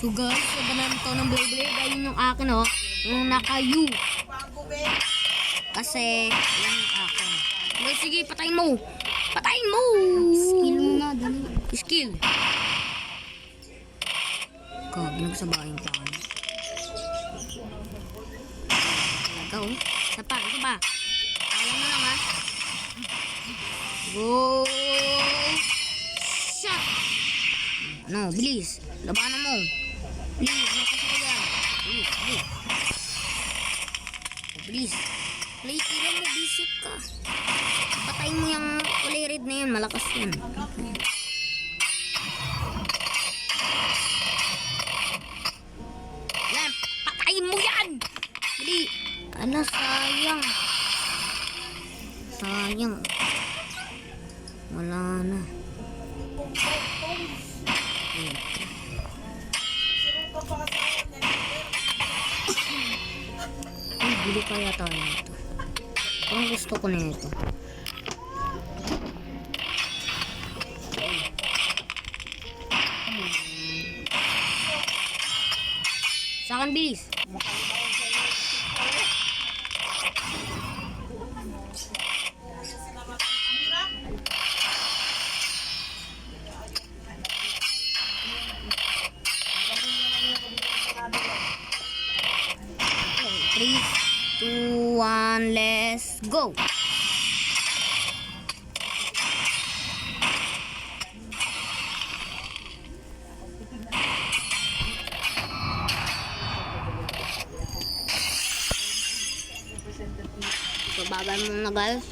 So guys, sabanan to ng Beyblade. Ayun yung akin oh. Yung naka-U. Kasi, yun yung akin. Okay, sige, patayin mo. Patayin mo! Skill mo na, dali. Skill. Kag, nagsabahin pa ako. Talaga oh. Isa pa. Alam mo lang ha. Go! Shot! Ano, bilis. Labanan mo. Bilis, nakasya ka dyan. Bilis. Bilis. Play tira mo, bisit ka. Patayin mo yung kulay red na yan, malakas yan. Yan, patayin mo yan! Bili. Ano, sayang. Sayang. Wala na. Ay, bili kaya tayo nito. Parang gusto ko nito. Sa akin, bilis. Okay, 3, 2, 1, let's go. So, babay mo na guys.